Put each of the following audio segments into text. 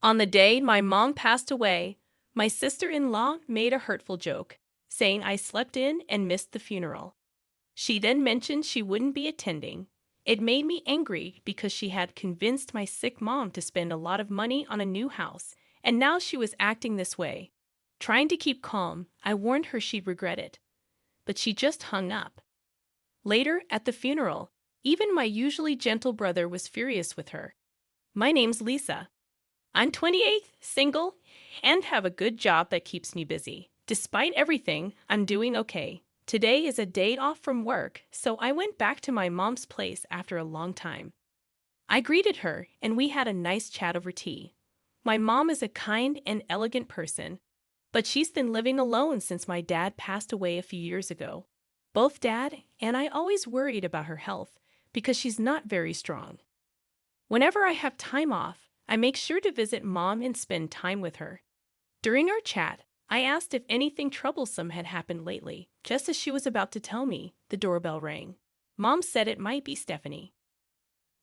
On the day my mom passed away, my sister-in-law made a hurtful joke, saying I slept in and missed the funeral. She then mentioned she wouldn't be attending. It made me angry because she had convinced my sick mom to spend a lot of money on a new house, and now she was acting this way. Trying to keep calm, I warned her she'd regret it, but she just hung up. Later, at the funeral, even my usually gentle brother was furious with her. My name's Lisa. I'm 28, single, and have a good job that keeps me busy. Despite everything, I'm doing okay. Today is a day off from work, so I went back to my mom's place after a long time. I greeted her, and we had a nice chat over tea. My mom is a kind and elegant person, but she's been living alone since my dad passed away a few years ago. Both Dad and I always worried about her health because she's not very strong. Whenever I have time off, I make sure to visit Mom and spend time with her. During our chat, I asked if anything troublesome had happened lately. Just as she was about to tell me, the doorbell rang. Mom said it might be Stephanie.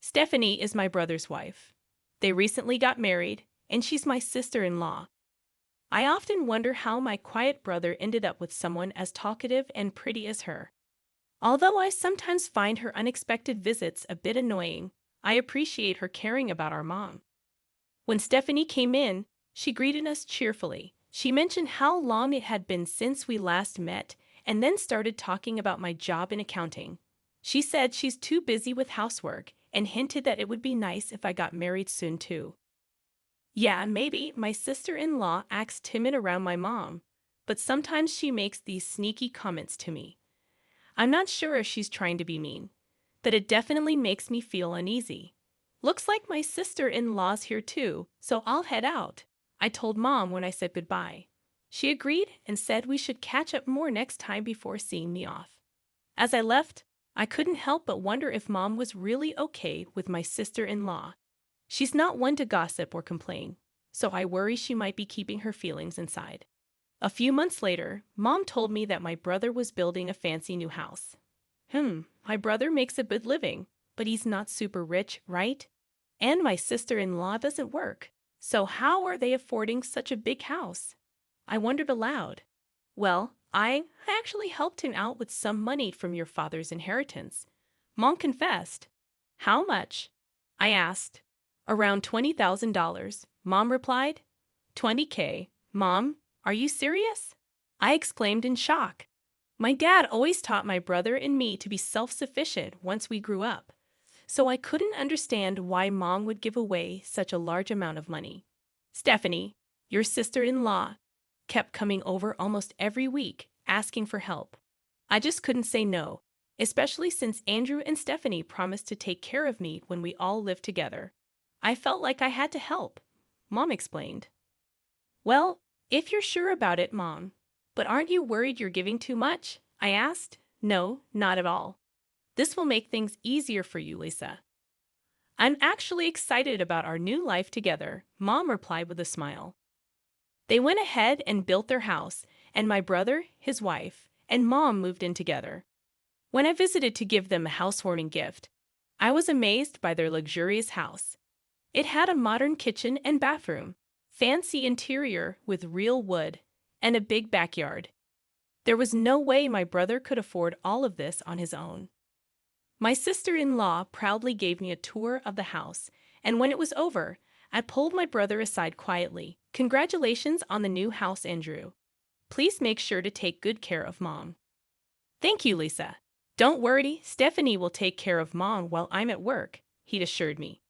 Stephanie is my brother's wife. They recently got married, and she's my sister-in-law. I often wonder how my quiet brother ended up with someone as talkative and pretty as her. Although I sometimes find her unexpected visits a bit annoying, I appreciate her caring about our mom. When Stephanie came in, she greeted us cheerfully. She mentioned how long it had been since we last met and then started talking about my job in accounting. She said she's too busy with housework and hinted that it would be nice if I got married soon too. Yeah, maybe my sister-in-law acts timid around my mom, but sometimes she makes these sneaky comments to me. I'm not sure if she's trying to be mean, but it definitely makes me feel uneasy. Looks like my sister-in-law's here too, so I'll head out, I told Mom when I said goodbye. She agreed and said we should catch up more next time before seeing me off. As I left, I couldn't help but wonder if Mom was really okay with my sister-in-law. She's not one to gossip or complain, so I worry she might be keeping her feelings inside. A few months later, Mom told me that my brother was building a fancy new house. My brother makes a good living, but he's not super rich, right? And my sister-in-law doesn't work. So how are they affording such a big house? I wondered aloud. Well, I actually helped him out with some money from your father's inheritance. Mom confessed. How much? I asked. Around $20,000, Mom replied. 20K. Mom, are you serious? I exclaimed in shock. My dad always taught my brother and me to be self-sufficient once we grew up, so I couldn't understand why Mom would give away such a large amount of money. Stephanie, your sister-in-law, kept coming over almost every week, asking for help. I just couldn't say no, especially since Andrew and Stephanie promised to take care of me when we all lived together. I felt like I had to help, Mom explained. Well, if you're sure about it, Mom. But aren't you worried you're giving too much? I asked. No, not at all. This will make things easier for you, Lisa. I'm actually excited about our new life together, Mom replied with a smile. They went ahead and built their house, and my brother, his wife, and Mom moved in together. When I visited to give them a housewarming gift, I was amazed by their luxurious house. It had a modern kitchen and bathroom, fancy interior with real wood, and a big backyard. There was no way my brother could afford all of this on his own. My sister-in-law proudly gave me a tour of the house, and when it was over, I pulled my brother aside quietly. Congratulations on the new house, Andrew. Please make sure to take good care of Mom. Thank you, Lisa. Don't worry, Stephanie will take care of Mom while I'm at work, he assured me.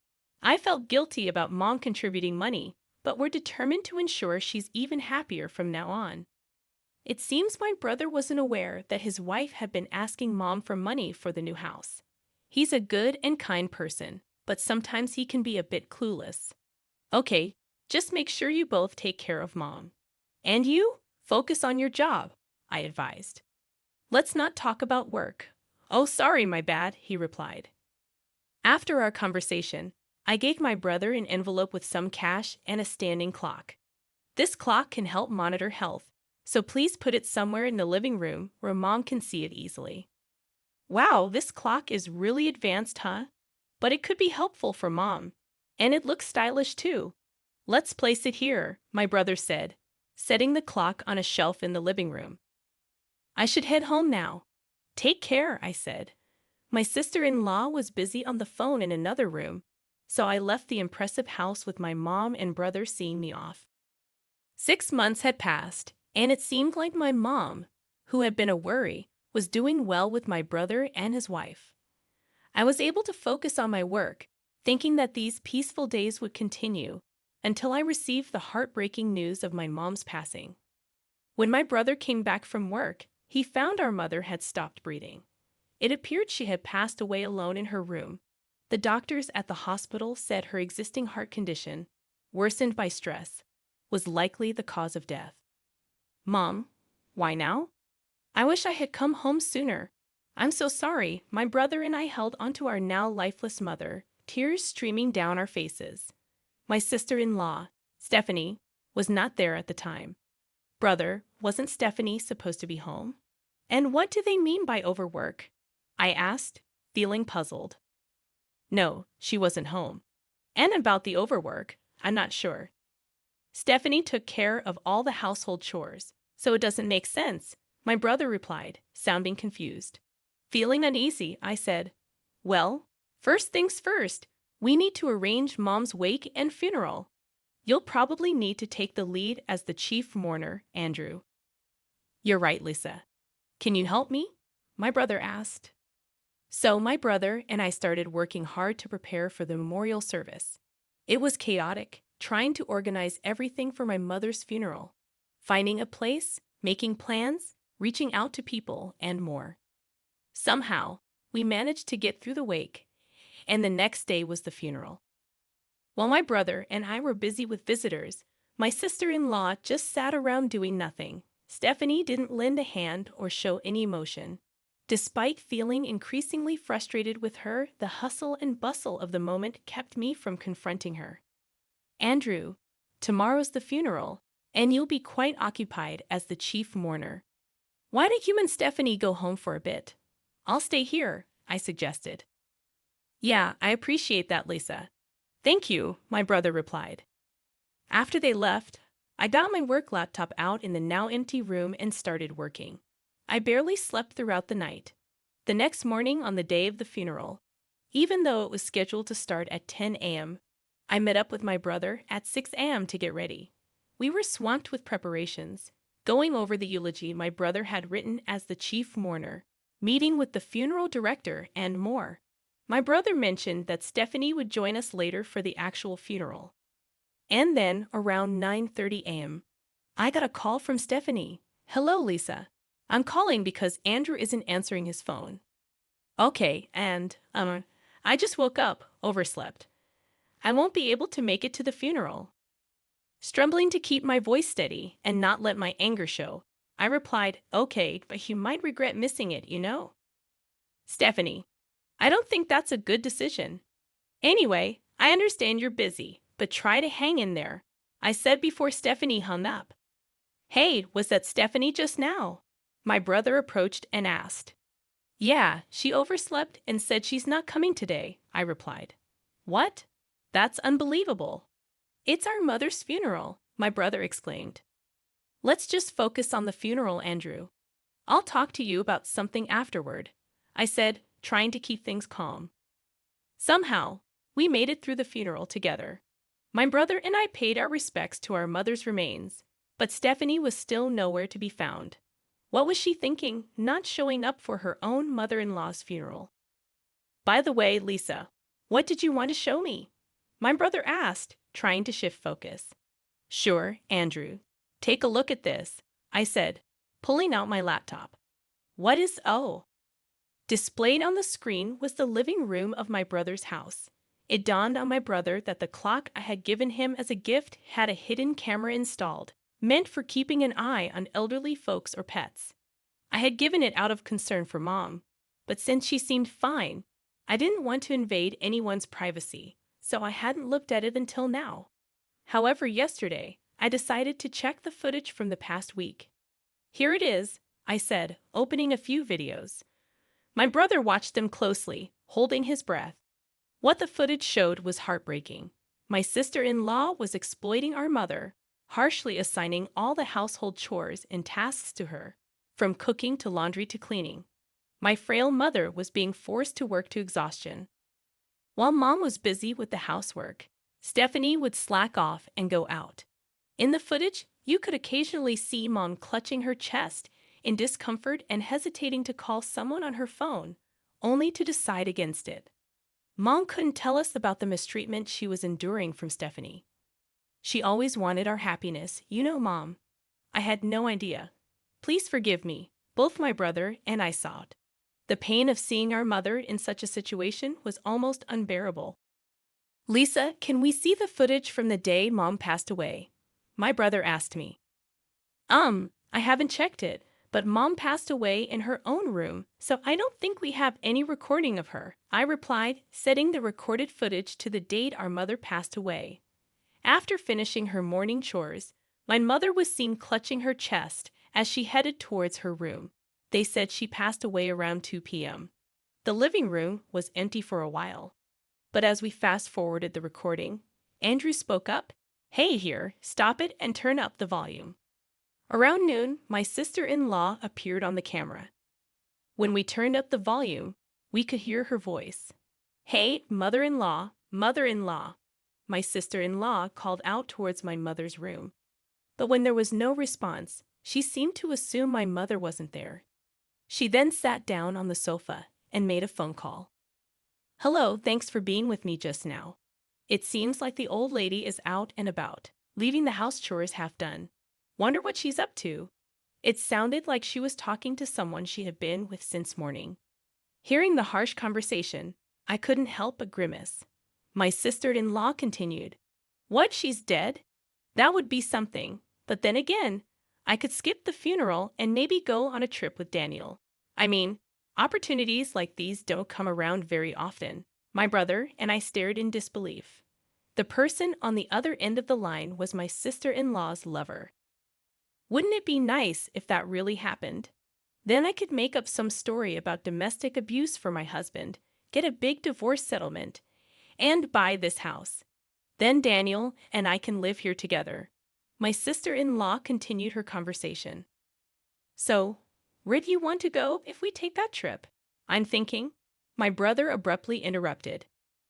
I felt guilty about Mom contributing money, but we're determined to ensure she's even happier from now on. It seems my brother wasn't aware that his wife had been asking Mom for money for the new house. He's a good and kind person, but sometimes he can be a bit clueless. Okay, just make sure you both take care of Mom. And you, focus on your job, I advised. Let's not talk about work. Oh, sorry, my bad, he replied. After our conversation, I gave my brother an envelope with some cash and a standing clock. This clock can help monitor health, so please put it somewhere in the living room where Mom can see it easily. Wow, this clock is really advanced, huh? But it could be helpful for Mom. And it looks stylish too. Let's place it here, my brother said, setting the clock on a shelf in the living room. I should head home now. Take care, I said. My sister-in-law was busy on the phone in another room, so I left the impressive house with my mom and brother seeing me off. 6 months had passed, and it seemed like my mom, who had been a worry, was doing well with my brother and his wife. I was able to focus on my work, thinking that these peaceful days would continue until I received the heartbreaking news of my mom's passing. When my brother came back from work, he found our mother had stopped breathing. It appeared she had passed away alone in her room. The doctors at the hospital said her existing heart condition, worsened by stress, was likely the cause of death. Mom, why now? I wish I had come home sooner. I'm so sorry. My brother and I held onto our now lifeless mother, tears streaming down our faces. My sister-in-law, Stephanie, was not there at the time. Brother, wasn't Stephanie supposed to be home? And what do they mean by overwork? I asked, feeling puzzled. No, she wasn't home. And about the overwork, I'm not sure. Stephanie took care of all the household chores, so it doesn't make sense, my brother replied, sounding confused. Feeling uneasy, I said, well, first things first, we need to arrange Mom's wake and funeral. You'll probably need to take the lead as the chief mourner, Andrew. You're right, Lisa. Can you help me? My brother asked. So my brother and I started working hard to prepare for the memorial service. It was chaotic, trying to organize everything for my mother's funeral, finding a place, making plans, reaching out to people, and more. Somehow, we managed to get through the wake, and the next day was the funeral. While my brother and I were busy with visitors, my sister-in-law just sat around doing nothing. Stephanie didn't lend a hand or show any emotion. Despite feeling increasingly frustrated with her, the hustle and bustle of the moment kept me from confronting her. Andrew, tomorrow's the funeral, and you'll be quite occupied as the chief mourner. Why don't you and Stephanie go home for a bit? I'll stay here, I suggested. Yeah, I appreciate that, Lisa. Thank you, my brother replied. After they left, I got my work laptop out in the now empty room and started working. I barely slept throughout the night. The next morning on the day of the funeral, even though it was scheduled to start at 10 a.m., I met up with my brother at 6 a.m. to get ready. We were swamped with preparations, going over the eulogy my brother had written as the chief mourner, meeting with the funeral director, and more. My brother mentioned that Stephanie would join us later for the actual funeral. And then, around 9:30 a.m., I got a call from Stephanie. Hello, Lisa. I'm calling because Andrew isn't answering his phone. Okay, and, I just woke up, overslept. I won't be able to make it to the funeral. Struggling to keep my voice steady and not let my anger show, I replied, okay, but you might regret missing it, you know. Stephanie, I don't think that's a good decision. Anyway, I understand you're busy, but try to hang in there, I said before Stephanie hung up. Hey, was that Stephanie just now? My brother approached and asked. Yeah, she overslept and said she's not coming today, I replied. What? That's unbelievable. It's our mother's funeral, my brother exclaimed. Let's just focus on the funeral, Andrew. I'll talk to you about something afterward, I said, trying to keep things calm. Somehow, we made it through the funeral together. My brother and I paid our respects to our mother's remains, but Stephanie was still nowhere to be found. What was she thinking, not showing up for her own mother-in-law's funeral? By the way, Lisa, what did you want to show me? My brother asked, trying to shift focus. Sure, Andrew. Take a look at this, I said, pulling out my laptop. What is Displayed on the screen was the living room of my brother's house. It dawned on my brother that the clock I had given him as a gift had a hidden camera installed, meant for keeping an eye on elderly folks or pets. I had given it out of concern for Mom, but since she seemed fine, I didn't want to invade anyone's privacy, so I hadn't looked at it until now. However, yesterday, I decided to check the footage from the past week. Here it is, I said, opening a few videos. My brother watched them closely, holding his breath. What the footage showed was heartbreaking. My sister-in-law was exploiting our mother, harshly assigning all the household chores and tasks to her, from cooking to laundry to cleaning. My frail mother was being forced to work to exhaustion. While Mom was busy with the housework, Stephanie would slack off and go out. In the footage, you could occasionally see Mom clutching her chest in discomfort and hesitating to call someone on her phone, only to decide against it. Mom couldn't tell us about the mistreatment she was enduring from Stephanie. She always wanted our happiness, you know, Mom. I had no idea. Please forgive me. Both my brother and I sobbed. The pain of seeing our mother in such a situation was almost unbearable. Lisa, can we see the footage from the day Mom passed away? My brother asked me. I haven't checked it, but Mom passed away in her own room, so I don't think we have any recording of her, I replied, setting the recorded footage to the date our mother passed away. After finishing her morning chores, my mother was seen clutching her chest as she headed towards her room. They said she passed away around 2 p.m. The living room was empty for a while. But as we fast-forwarded the recording, Andrew spoke up, "Hey here, stop it and turn up the volume." Around noon, my sister-in-law appeared on the camera. When we turned up the volume, we could hear her voice. "Hey, mother-in-law, mother-in-law." My sister-in-law called out towards my mother's room. But when there was no response, she seemed to assume my mother wasn't there. She then sat down on the sofa and made a phone call. "Hello, thanks for being with me just now. It seems like the old lady is out and about, leaving the house chores half done. Wonder what she's up to." It sounded like she was talking to someone she had been with since morning. Hearing the harsh conversation, I couldn't help but grimace. My sister-in-law continued, "What, she's dead? That would be something. But then again, I could skip the funeral and maybe go on a trip with Daniel. I mean, opportunities like these don't come around very often." My brother and I stared in disbelief. The person on the other end of the line was my sister-in-law's lover. Wouldn't it be nice if that really happened? Then I could make up some story about domestic abuse for my husband, get a big divorce settlement, and buy this house. Then Daniel and I can live here together. My sister-in-law continued her conversation. "So, where do you want to go if we take that trip?" I'm thinking. My brother abruptly interrupted.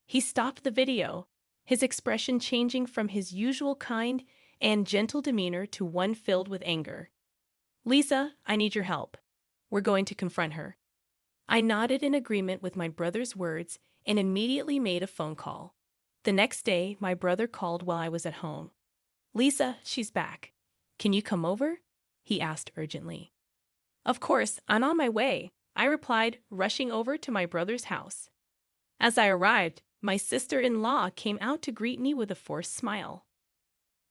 He stopped the video, his expression changing from his usual kind and gentle demeanor to one filled with anger. "Lisa, I need your help. We're going to confront her." I nodded in agreement with my brother's words and immediately made a phone call. The next day, my brother called while I was at home. "Lisa, she's back. Can you come over?" he asked urgently. "Of course, I'm on my way," I replied, rushing over to my brother's house. As I arrived, my sister-in-law came out to greet me with a forced smile.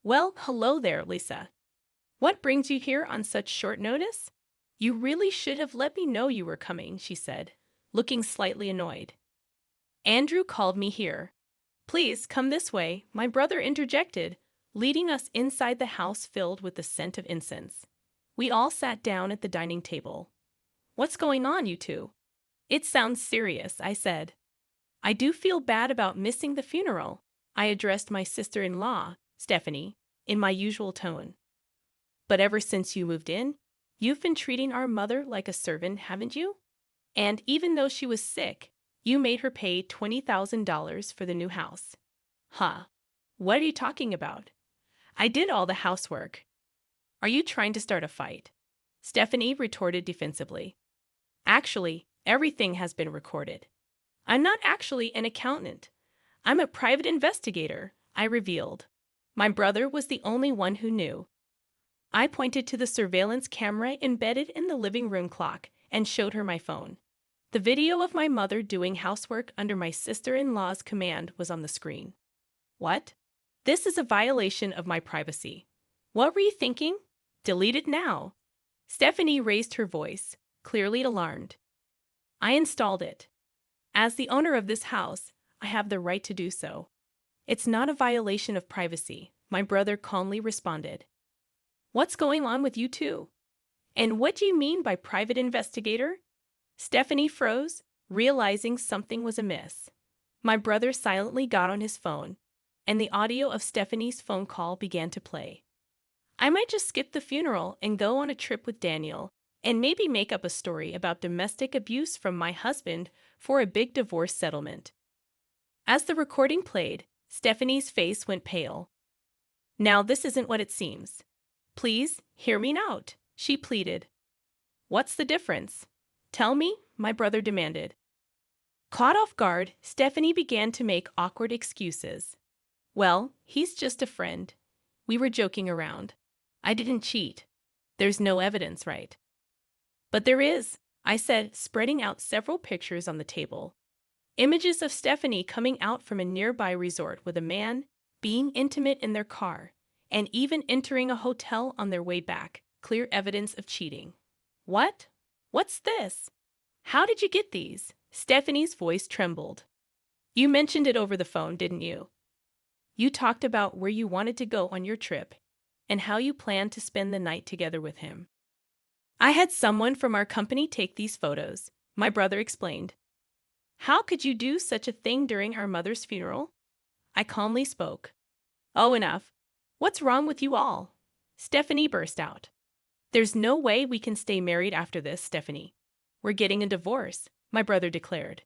"Well, hello there, Lisa. What brings you here on such short notice? You really should have let me know you were coming," she said, looking slightly annoyed. "Andrew called me here." "Please come this way," my brother interjected, leading us inside the house filled with the scent of incense. We all sat down at the dining table. "What's going on, you two?" "It sounds serious," I said. "I do feel bad about missing the funeral." I addressed my sister-in-law, Stephanie, in my usual tone. "But ever since you moved in, you've been treating our mother like a servant, haven't you? And even though she was sick, you made her pay $20,000 for the new house." "Huh? What are you talking about? I did all the housework." "Are you trying to start a fight?" Stephanie retorted defensively. "Actually, everything has been recorded. I'm not actually an accountant. I'm a private investigator," I revealed. My brother was the only one who knew. I pointed to the surveillance camera embedded in the living room clock and showed her my phone. The video of my mother doing housework under my sister-in-law's command was on the screen. "What? This is a violation of my privacy. What were you thinking? Delete it now." Stephanie raised her voice, clearly alarmed. "I installed it. As the owner of this house, I have the right to do so." "It's not a violation of privacy," my brother calmly responded. "What's going on with you two? And what do you mean by private investigator?" Stephanie froze, realizing something was amiss. My brother silently got on his phone, and the audio of Stephanie's phone call began to play. I might just skip the funeral and go on a trip with Daniel, and maybe make up a story about domestic abuse from my husband for a big divorce settlement. As the recording played, Stephanie's face went pale. Now this isn't what it seems. Please, hear me out, she pleaded. What's the difference? Tell me, my brother demanded. Caught off guard, Stephanie began to make awkward excuses. Well, he's just a friend. We were joking around. I didn't cheat. There's no evidence, right? But there is, I said, spreading out several pictures on the table. Images of Stephanie coming out from a nearby resort with a man, being intimate in their car, and even entering a hotel on their way back, clear evidence of cheating. What? What's this? How did you get these? Stephanie's voice trembled. You mentioned it over the phone, didn't you? You talked about where you wanted to go on your trip and how you planned to spend the night together with him. I had someone from our company take these photos, my brother explained. How could you do such a thing during our mother's funeral? I calmly spoke. Oh, enough. What's wrong with you all? Stephanie burst out. There's no way we can stay married after this, Stephanie. We're getting a divorce, my brother declared.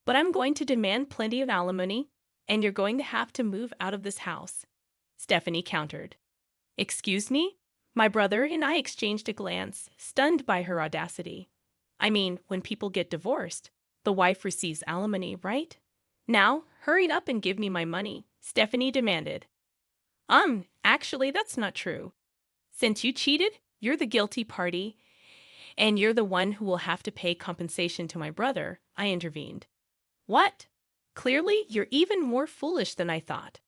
But I'm going to demand plenty of alimony, and you're going to have to move out of this house, Stephanie countered. Excuse me? My brother and I exchanged a glance, stunned by her audacity. I mean, when people get divorced, the wife receives alimony, right? Now, hurry up and give me my money, Stephanie demanded. Actually, that's not true. Since you cheated, you're the guilty party, and you're the one who will have to pay compensation to my brother, I intervened. What? Clearly, you're even more foolish than I thought.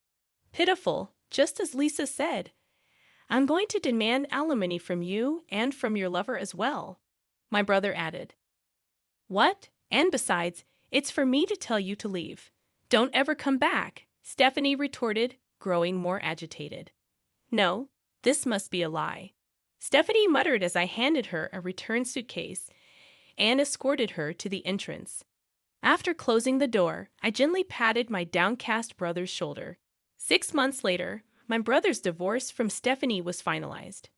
Pitiful, just as Lisa said. I'm going to demand alimony from you and from your lover as well, my brother added. What? And besides, it's for me to tell you to leave. Don't ever come back, Stephanie retorted, growing more agitated. No, this must be a lie. Stephanie muttered as I handed her a return suitcase and escorted her to the entrance. After closing the door, I gently patted my downcast brother's shoulder. 6 months later, my brother's divorce from Stephanie was finalized.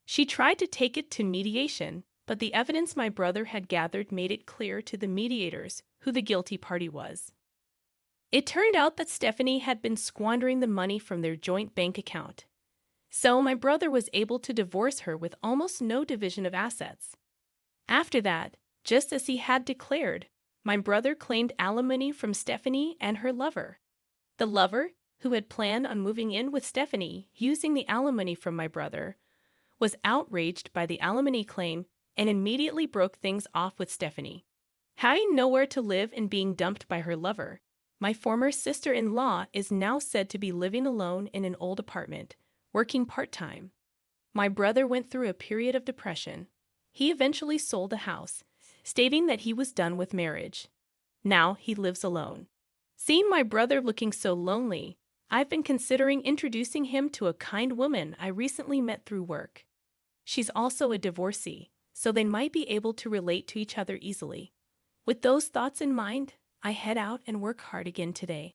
She tried to take it to mediation, but the evidence my brother had gathered made it clear to the mediators who the guilty party was. It turned out that Stephanie had been squandering the money from their joint bank account. So my brother was able to divorce her with almost no division of assets. After that, just as he had declared, my brother claimed alimony from Stephanie and her lover. The lover, who had planned on moving in with Stephanie using the alimony from my brother, was outraged by the alimony claim and immediately broke things off with Stephanie. Having nowhere to live and being dumped by her lover, my former sister-in-law is now said to be living alone in an old apartment, working part-time. My brother went through a period of depression. He eventually sold the house, stating that he was done with marriage. Now he lives alone. Seeing my brother looking so lonely, I've been considering introducing him to a kind woman I recently met through work. She's also a divorcee, so they might be able to relate to each other easily. With those thoughts in mind, I head out and work hard again today.